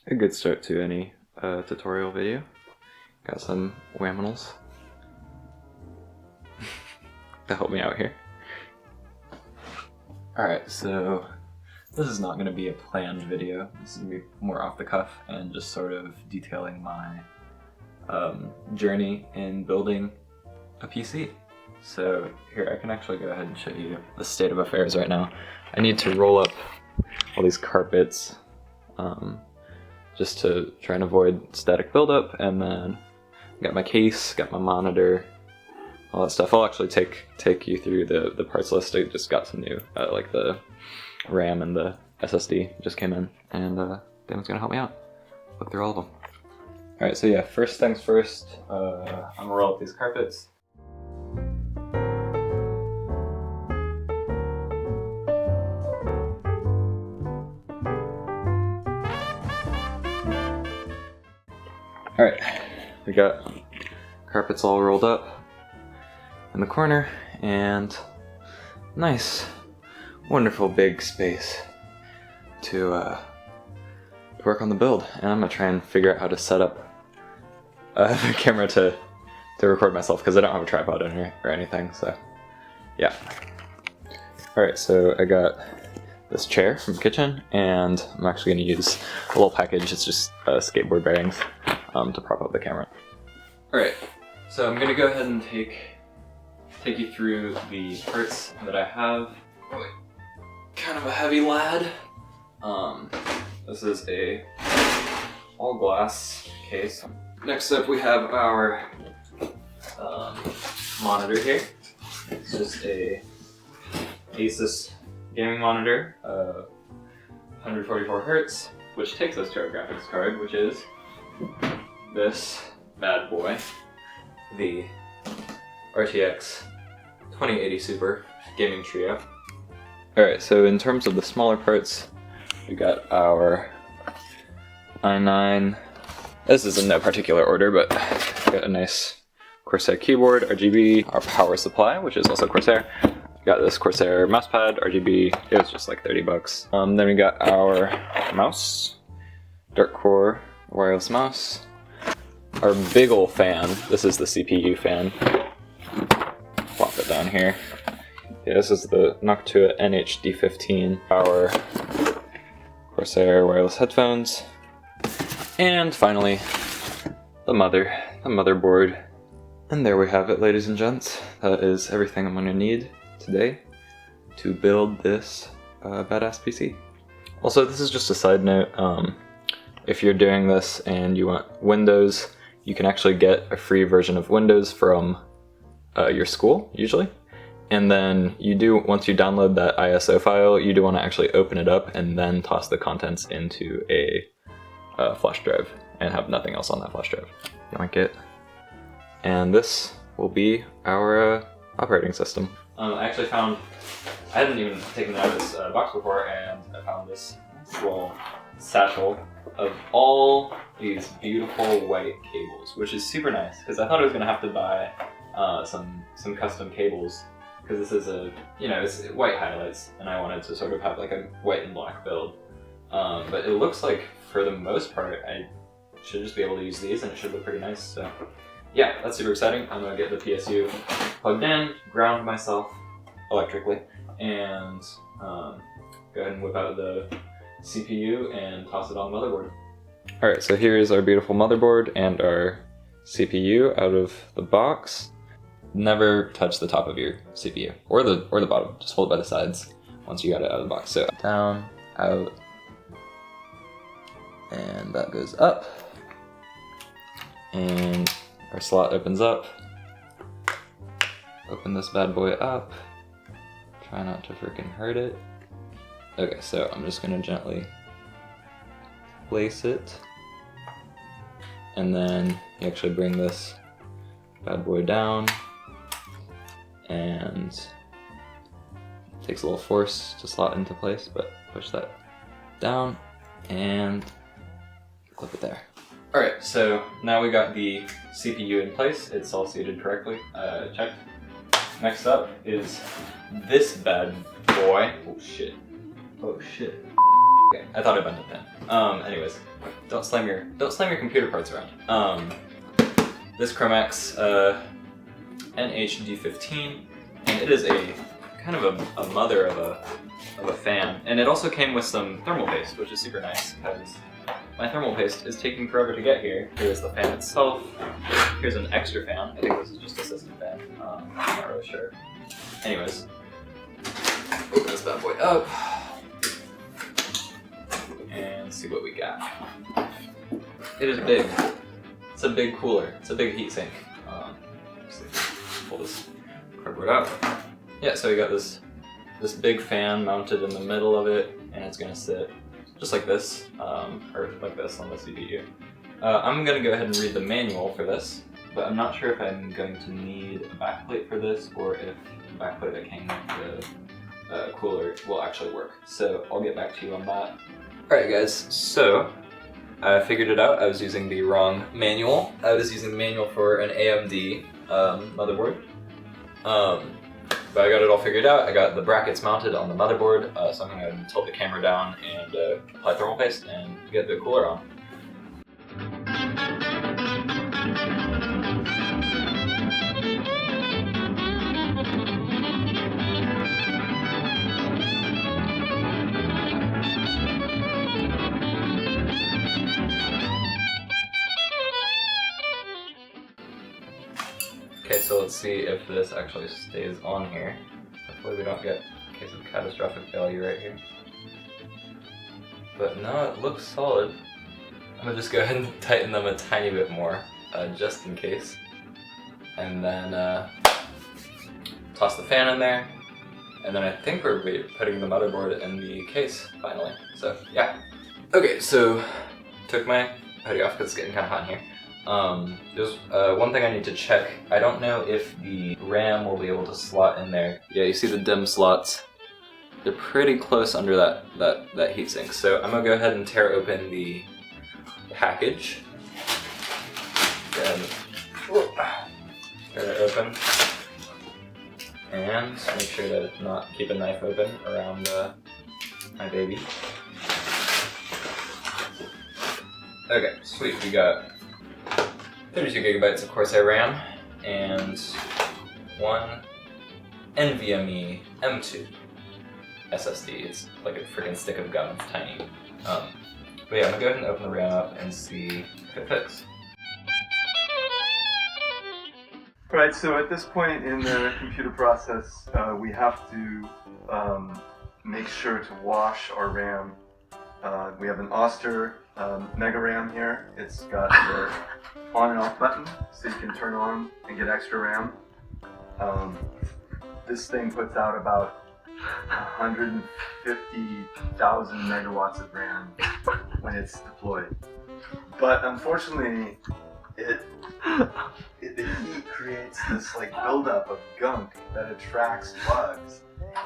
a good start to any tutorial video. Got some laminals to help me out here. Alright, so this is not going to be a planned video. This is going to be more off the cuff and just sort of detailing my journey in building a PC. So here, I can actually go ahead and show you the state of affairs right now. I need to roll up all these carpets just to try and avoid static buildup, and then got my case, got my monitor, all that stuff. I'll actually take you through the parts list. I just got some new, like the RAM and the SSD just came in, and Damon's gonna help me out. Look through all of them. Alright, so yeah, first things first, I'm gonna roll up these carpets. Alright, we got carpets all rolled up in the corner, and nice, wonderful big space to work on the build. And I'm gonna try and figure out how to set up the camera to record myself, because I don't have a tripod in here or anything, so yeah. Alright, so I got this chair from the kitchen, and I'm actually gonna use a little package. It's just skateboard bearings to prop up the camera. Alright, so I'm gonna go ahead and take you through the parts that I have. Kind of a heavy lad. This is a all glass case. Next up we have our monitor here. It's just a Asus gaming monitor, 144 Hertz, which takes us to our graphics card, which is this bad boy, the RTX 2080 Super Gaming Trio. Alright, so in terms of the smaller parts, we got our i9. This is in no particular order, but we got a nice Corsair keyboard, RGB, our power supply, which is also Corsair. We got this Corsair mousepad, RGB, it was just like 30 bucks. Then we got our mouse, Dark Core wireless mouse. Our big ol' fan, this is the CPU fan. Plop it down here. Yeah, this is the Noctua NH-D15, our Corsair wireless headphones. And finally, the motherboard. And there we have it, ladies and gents. That is everything I'm gonna need today to build this badass PC. Also, this is just a side note. If you're doing this and you want Windows, you can actually get a free version of Windows from your school, usually. And then once you download that ISO file, you do want to actually open it up and then toss the contents into a flash drive and have nothing else on that flash drive. Yoink it. And this will be our operating system. I actually found, I hadn't even taken it out of this box before, and I found this little satchel of all these beautiful white cables, which is super nice, because I thought I was going to have to buy some custom cables, because this is it's white highlights, and I wanted to sort of have like a white and black build. But it looks like, for the most part, I should just be able to use these, and it should look pretty nice, so yeah, that's super exciting. I'm going to get the PSU plugged in, ground myself electrically, and go ahead and whip out the CPU and toss it on the motherboard. Alright, so here is our beautiful motherboard and our CPU out of the box. Never touch the top of your CPU, or the bottom, just hold it by the sides once you got it out of the box. So down, out, and that goes up, and our slot opens up. Open this bad boy up. Try not to freaking hurt it. Okay, so I'm just gonna gently place it, and then you actually bring this bad boy down, and it takes a little force to slot into place, but push that down and clip it there. Alright, so now we got the CPU in place. It's all seated correctly, checked. Next up is this bad boy. Oh shit. Oh shit. Okay, I thought I bent a pen. Anyways, don't slam your computer parts around. This Chromax NHD15, and it is a kind of a mother of a fan, and it also came with some thermal paste, which is super nice because my thermal paste is taking forever to get here. Here's the fan itself. Here's an extra fan. I think this is just a system fan. I'm not really sure. Anyways, open this bad boy up and see what we got. It is big. It's a big cooler. It's a big heatsink. Pull this cardboard out. Yeah, so we got this big fan mounted in the middle of it, and it's gonna sit just like this, or like this on the CPU. I'm gonna go ahead and read the manual for this, but I'm not sure if I'm going to need a backplate for this, or if the backplate that came with the cooler will actually work. So I'll get back to you on that. Alright guys, so I figured it out. I was using the wrong manual. I was using the manual for an AMD motherboard. But I got it all figured out. I got the brackets mounted on the motherboard, so I'm going to tilt the camera down and apply thermal paste and get the cooler on. Okay, so let's see if this actually stays on here. Hopefully we don't get a case of catastrophic failure right here. But no, it looks solid. I'm gonna just go ahead and tighten them a tiny bit more, just in case. And then toss the fan in there. And then I think we're putting the motherboard in the case, finally. So, yeah. Okay, so took my hoodie off because it's getting kind of hot in here. There's one thing I need to check. I don't know if the RAM will be able to slot in there. Yeah, you see the DIMM slots? They're pretty close under that heatsink. So I'm gonna go ahead and tear open the package. And tear it open. And make sure that it's not, keep a knife open around my baby. Okay, sweet, we got 32 gigabytes of Corsair RAM, and one NVMe M2 SSD. It's like a freaking stick of gum, it's tiny. But yeah, I'm gonna go ahead and open the RAM up and see if it fits. Right, so at this point in the computer process, we have to make sure to wash our RAM. We have an Oster Mega RAM here. It's got the on and off button, so you can turn on and get extra RAM. This thing puts out about 150,000 megawatts of RAM when it's deployed. But unfortunately, the heat creates this like buildup of gunk that attracts bugs,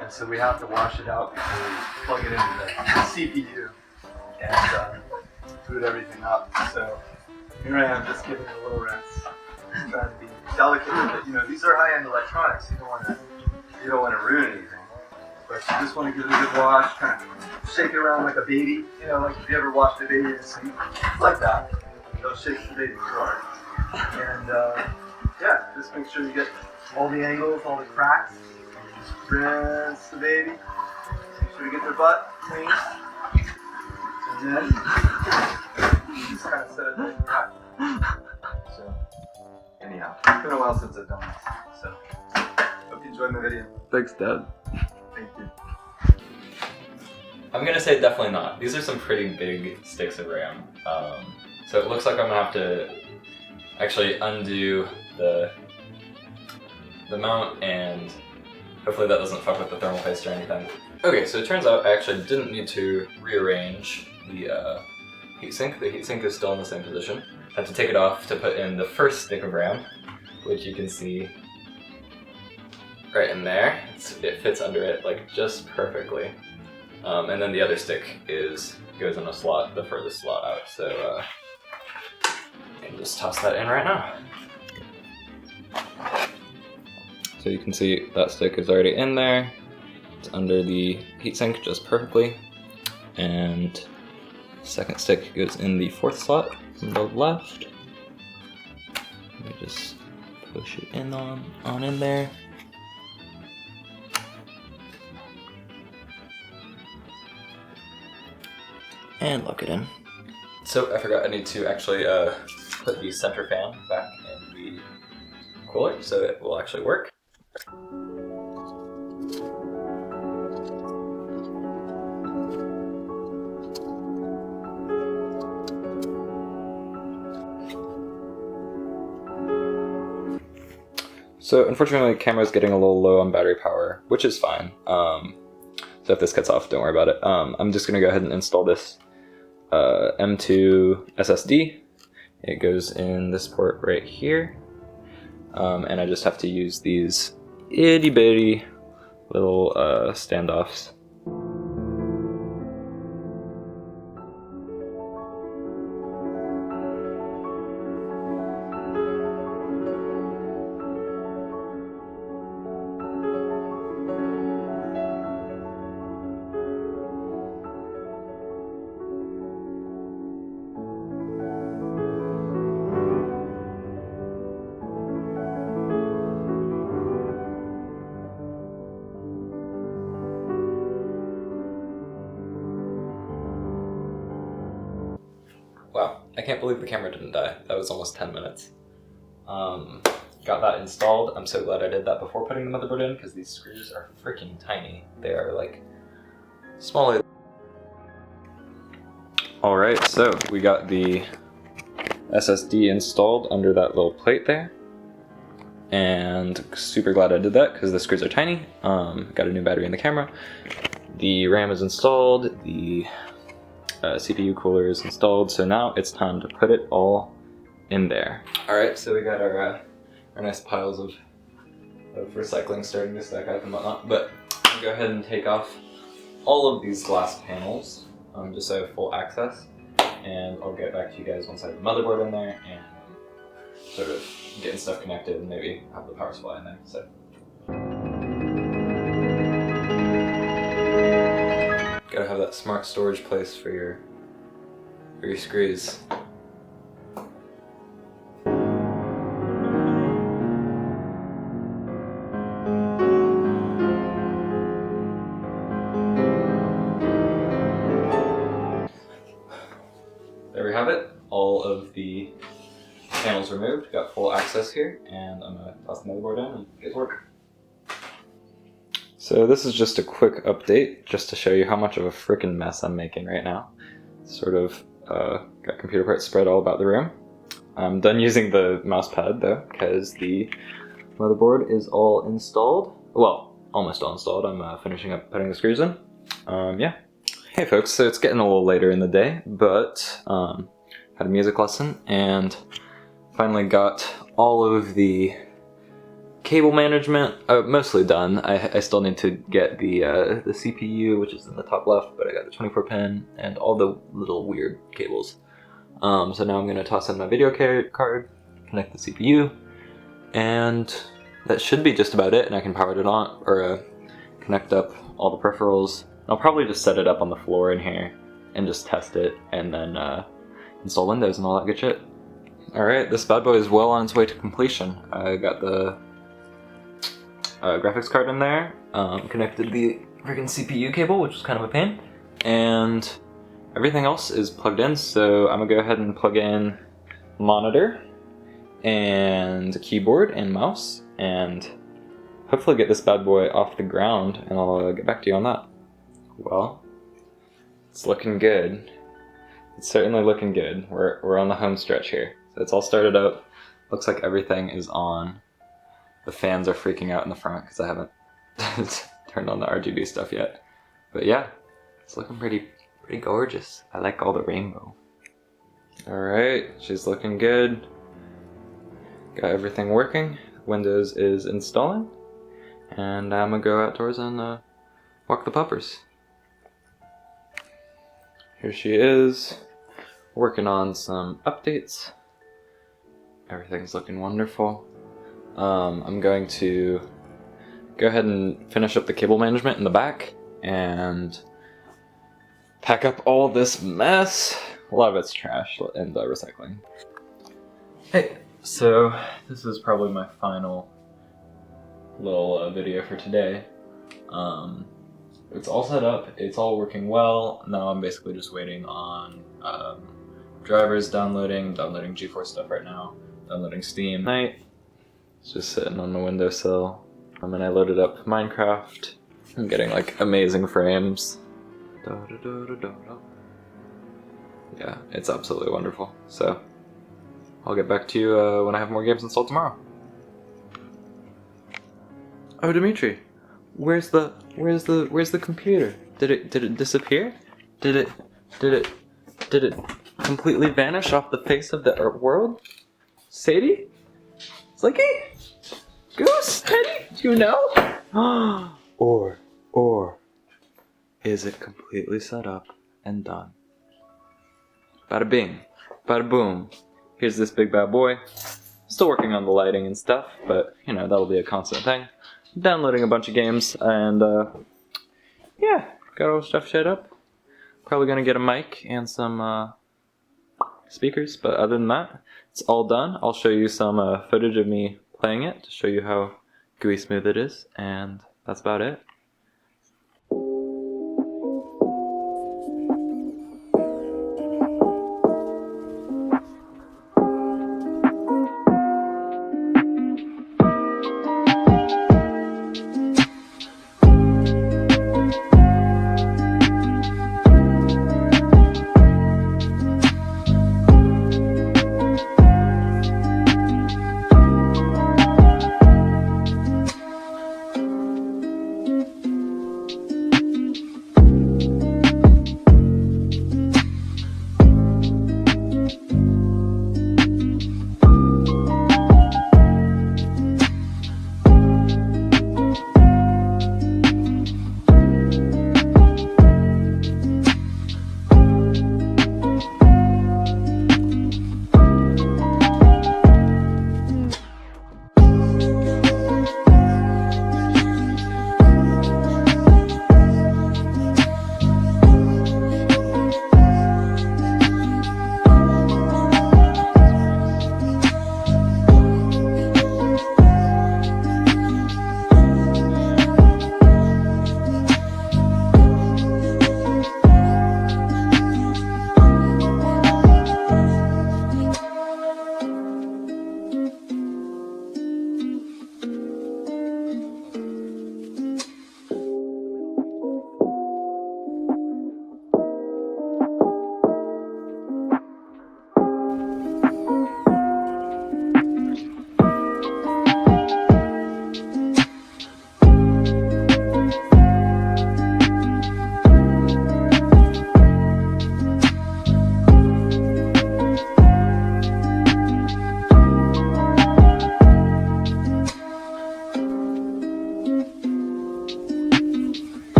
and so we have to wash it out before we plug it into the CPU and boot everything up. So here I am, just giving it a little rinse, trying to be delicate with it. You know, these are high-end electronics. You don't want to ruin anything, but you just want to give it a good wash, kind of shake it around like a baby. You know, like if you ever watched a baby and sleep, like that. They'll shake the baby hard. And yeah, just make sure you get all the angles, all the cracks. Just rinse the baby. Make sure you get their butt clean. And then you just kind of set it right. So anyhow, it's been a while since I've done this. So hope you enjoyed my video. Thanks, Dad. Thank you. I'm gonna say definitely not. These are some pretty big sticks of RAM. So it looks like I'm gonna have to actually undo the mount, and hopefully that doesn't fuck with the thermal paste or anything. Okay, so it turns out I actually didn't need to rearrange the heatsink. The heatsink is still in the same position. I have to take it off to put in the first stick of RAM, which you can see right in there. It fits under it like just perfectly. And then the other stick goes in a slot, the furthest slot out. So I can just toss that in right now. So you can see that stick is already in there. It's under the heatsink just perfectly. and second stick goes in the fourth slot on the left. Let me just push it in on in there. And lock it in. So I forgot I need to actually put the center fan back in the cooler so it will actually work. So unfortunately the camera is getting a little low on battery power, which is fine. So if this cuts off, don't worry about it. I'm just gonna go ahead and install this M2 SSD. It goes in this port right here. And I just have to use these itty bitty little standoffs. Wow, I can't believe the camera didn't die. That was almost 10 minutes. Got that installed. I'm so glad I did that before putting the motherboard in because these screws are freaking tiny. They are like smaller. Alright, so we got the SSD installed under that little plate there. And super glad I did that because the screws are tiny. Got a new battery in the camera. The RAM is installed. The CPU cooler is installed, so now it's time to put it all in there. Alright, so we got our nice piles of recycling starting to stack up and whatnot, but I'll go ahead and take off all of these glass panels just so I have full access, and I'll get back to you guys once I have the motherboard in there and sort of getting stuff connected and maybe have the power supply in there. So. Gotta have that smart storage place for your screws. There we have it. All of the panels removed. Got full access here, and I'm gonna toss the motherboard in and get to work. So this is just a quick update, just to show you how much of a frickin' mess I'm making right now. Sort of got computer parts spread all about the room. I'm done using the mouse pad though, because the motherboard is all installed. Well, almost all installed. I'm finishing up putting the screws in. Yeah. Hey folks, so it's getting a little later in the day, but had a music lesson and finally got all of the cable management mostly done. I still need to get the CPU, which is in the top left, but I got the 24 pin and all the little weird cables. So now I'm going to toss in my video card, connect the CPU, and that should be just about it, and I can power it on, or connect up all the peripherals. I'll probably just set it up on the floor in here and just test it, and then install Windows and all that good shit. Alright, this bad boy is well on its way to completion. I got the graphics card in there, connected the freaking CPU cable, which was kind of a pain, and everything else is plugged in, so I'm gonna go ahead and plug in monitor and keyboard and mouse and hopefully get this bad boy off the ground, and I'll get back to you on that. Well, it's looking good. It's certainly looking good. We're on the home stretch here. So it's all started up. Looks like everything is on. The fans are freaking out in the front because I haven't turned on the RGB stuff yet. But yeah, it's looking pretty gorgeous. I like all the rainbow. Alright, she's looking good. Got everything working. Windows is installing. And I'm gonna go outdoors and walk the puppers. Here she is, working on some updates. Everything's looking wonderful. I'm going to go ahead and finish up the cable management in the back and pack up all this mess. A lot of it's trash and recycling. Hey, so this is probably my final little video for today. It's all set up, it's all working well. Now I'm basically just waiting on drivers downloading GeForce stuff right now, downloading Steam. Night, it's just sitting on the windowsill. And I loaded up Minecraft. I'm getting like amazing frames. Yeah, it's absolutely wonderful. So I'll get back to you when I have more games installed tomorrow. Oh, Dimitri, where's the computer? Did it disappear? Did it completely vanish off the face of the world? Sadie? Slinky? Goose? Teddy? Do you know? Or is it completely set up and done? Bada bing, bada boom. Here's this big bad boy. Still working on the lighting and stuff, but you know, that'll be a constant thing. Downloading a bunch of games, and yeah, got all the stuff set up. Probably gonna get a mic and some speakers, but other than that, it's all done. I'll show you some footage of me playing it to show you how gooey smooth it is, and that's about it.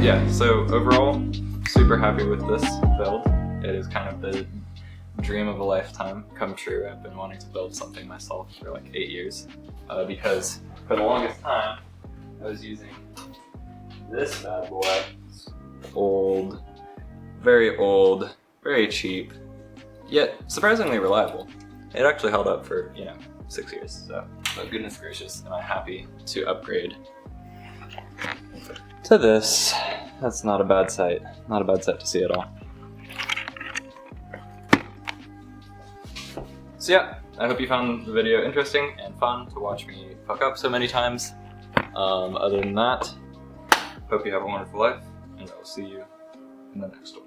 yeah, so overall, super happy with this build. It is kind of the dream of a lifetime come true. I've been wanting to build something myself for like 8 years because for the longest time I was using this bad boy. Old, very cheap, yet surprisingly reliable. It actually held up for, 6 years, so, but goodness gracious, am I happy to upgrade to this. That's not a bad sight. Not a bad sight to see at all. So yeah, I hope you found the video interesting and fun to watch me fuck up so many times. Other than that, hope you have a wonderful life, and I will see you in the next one.